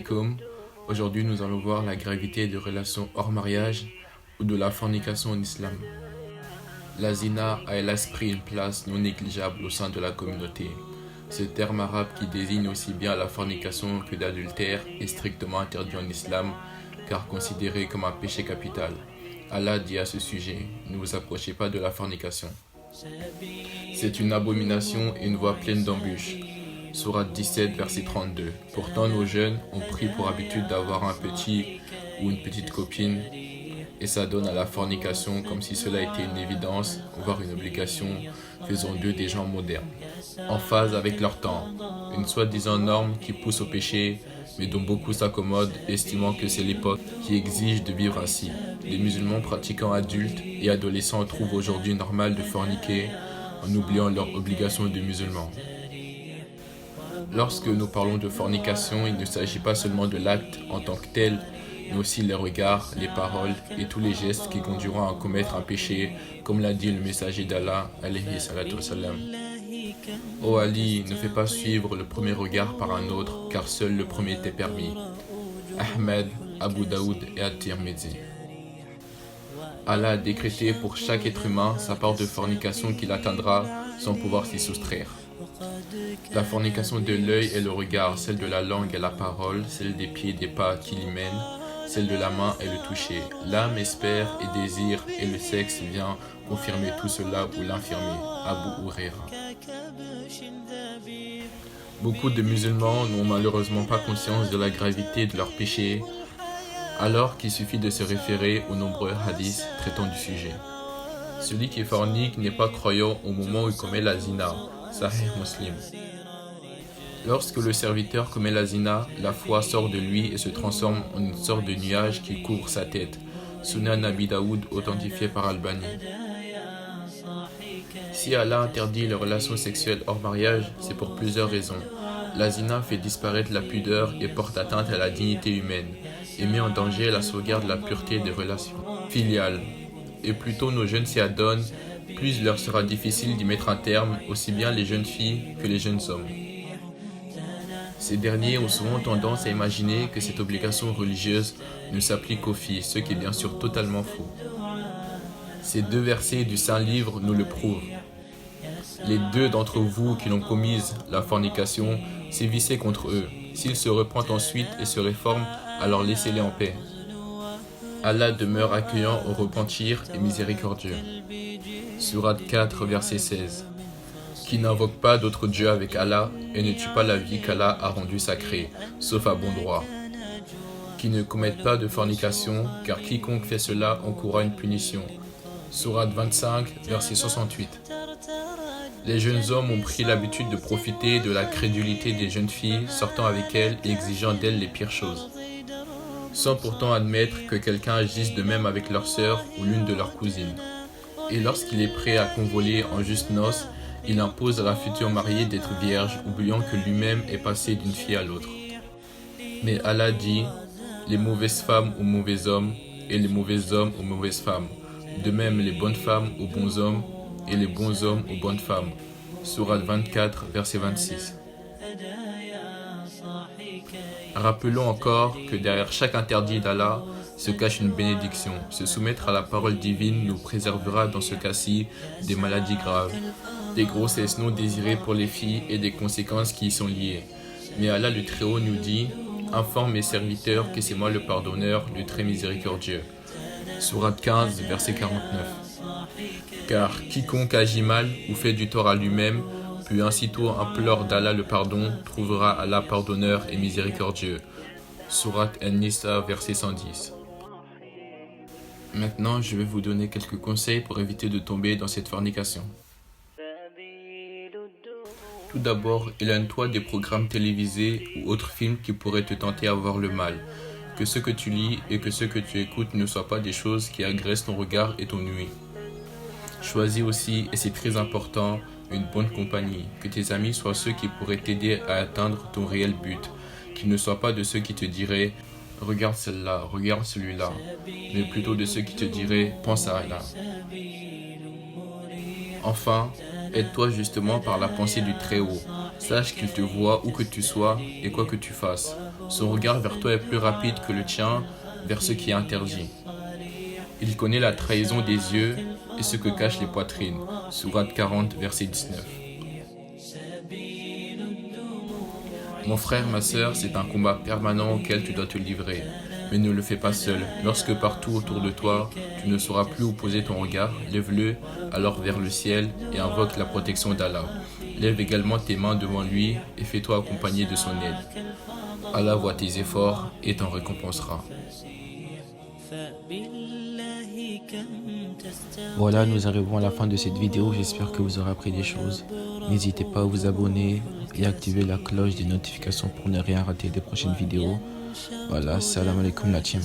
alaikum. Aujourd'hui, nous allons voir la gravité des relations hors mariage ou de la fornication en islam. La zina a hélas pris une place non négligeable au sein de la communauté. Ce terme arabe qui désigne aussi bien la fornication que l'adultère est strictement interdit en islam car considéré comme un péché capital. Allah dit à ce sujet, ne vous approchez pas de la fornication. C'est une abomination et une voie pleine d'embûches. Sourate 17, verset 32. Pourtant, nos jeunes ont pris pour habitude d'avoir un petit ou une petite copine et s'adonnent à la fornication comme si cela était une évidence, voire une obligation, faisant d'eux des gens modernes, en phase avec leur temps. Une soi-disant norme qui pousse au péché, mais dont beaucoup s'accommodent, estimant que c'est l'époque qui exige de vivre ainsi. Les musulmans pratiquants adultes et adolescents trouvent aujourd'hui normal de forniquer en oubliant leur obligation de musulmans. Lorsque nous parlons de fornication, il ne s'agit pas seulement de l'acte en tant que tel, mais aussi les regards, les paroles et tous les gestes qui conduiront à commettre un péché, comme l'a dit le messager d'Allah, alayhi salatu wassalam. Ô Ali, ne fais pas suivre le premier regard par un autre, car seul le premier t'est permis. Ahmed, Abu Daoud et At-Tirmidhi. Allah a décrété pour chaque être humain sa part de fornication qu'il atteindra sans pouvoir s'y soustraire. La fornication de l'œil et le regard, celle de la langue et la parole, celle des pieds et des pas qui l'y mènent, celle de la main et le toucher. L'âme espère et désire et le sexe vient confirmer tout cela ou l'infirmer. Abu Huraira. Beaucoup de musulmans n'ont malheureusement pas conscience de la gravité de leurs péchés, alors qu'il suffit de se référer aux nombreux hadiths traitant du sujet. Celui qui fornique n'est pas croyant au moment où il commet la zina. Sahih Muslim. Lorsque le serviteur commet la zina, la foi sort de lui et se transforme en une sorte de nuage qui couvre sa tête. Sunan Abi Daoud authentifié par Albani. Si Allah interdit les relations sexuelles hors mariage, c'est pour plusieurs raisons. La zina fait disparaître la pudeur et porte atteinte à la dignité humaine, et met en danger la sauvegarde de la pureté des relations filiales. Et plus tôt nos jeunes s'y adonnent, plus il leur sera difficile d'y mettre un terme, aussi bien les jeunes filles que les jeunes hommes. Ces derniers ont souvent tendance à imaginer que cette obligation religieuse ne s'applique qu'aux filles, ce qui est bien sûr totalement faux. Ces deux versets du Saint-Livre nous le prouvent. Les deux d'entre vous qui l'ont commise, la fornication, sévissez contre eux. S'ils se repentent ensuite et se réforment, alors laissez-les en paix. Allah demeure accueillant au repentir et miséricordieux. Sourate 4, verset 16. Qui n'invoque pas d'autre Dieu avec Allah et ne tue pas la vie qu'Allah a rendue sacrée, sauf à bon droit. Qui ne commettent pas de fornication, car quiconque fait cela encourra une punition. Sourate 25, verset 68. Les jeunes hommes ont pris l'habitude de profiter de la crédulité des jeunes filles, sortant avec elles et exigeant d'elles les pires choses, sans pourtant admettre que quelqu'un agisse de même avec leur sœur ou l'une de leurs cousines. Et lorsqu'il est prêt à convoler en juste noces, il impose à la future mariée d'être vierge, oubliant que lui-même est passé d'une fille à l'autre. Mais Allah dit, les mauvaises femmes aux mauvais hommes, et les mauvais hommes aux mauvaises femmes. De même les bonnes femmes aux bons hommes, et les bons hommes aux bonnes femmes. Sourate 24, verset 26. Rappelons encore que derrière chaque interdit d'Allah se cache une bénédiction. Se soumettre à la parole divine nous préservera dans ce cas-ci des maladies graves, des grossesses non désirées pour les filles et des conséquences qui y sont liées. Mais Allah le Très-Haut nous dit « Informe mes serviteurs que c'est moi le pardonneur, le très miséricordieux ». Sourate 15, verset 49. Car quiconque agit mal ou fait du tort à lui-même, puis aussitôt implore d'Allah le pardon, trouvera Allah pardonneur et miséricordieux. Sourate An-Nisa, verset 110. Maintenant, je vais vous donner quelques conseils pour éviter de tomber dans cette fornication. Tout d'abord, éloigne-toi des programmes télévisés ou autres films qui pourraient te tenter à voir le mal. Que ce que tu lis et que ce que tu écoutes ne soient pas des choses qui agressent ton regard et ton ouïe. Choisis aussi, et c'est très important, une bonne compagnie. Que tes amis soient ceux qui pourraient t'aider à atteindre ton réel but. Qu'ils ne soient pas de ceux qui te diraient « Regarde celle-là, regarde celui-là », mais plutôt de ceux qui te diraient « Pense à Allah ». Enfin, aide-toi justement par la pensée du Très-Haut. Sache qu'il te voit où que tu sois et quoi que tu fasses. Son regard vers toi est plus rapide que le tien vers ce qui est interdit. Il connaît la trahison des yeux et ce que cachent les poitrines. Sourate 40, verset 19. Mon frère, ma sœur, c'est un combat permanent auquel tu dois te livrer. Mais ne le fais pas seul. Lorsque partout autour de toi, tu ne sauras plus où poser ton regard, lève-le alors vers le ciel et invoque la protection d'Allah. Lève également tes mains devant lui et fais-toi accompagner de son aide. Allah voit tes efforts et t'en récompensera. Voilà, nous arrivons à la fin de cette vidéo. J'espère que vous aurez appris des choses. N'hésitez pas à vous abonner et activer la cloche des notifications pour ne rien rater des prochaines vidéos. Voilà, salam alaikum la team.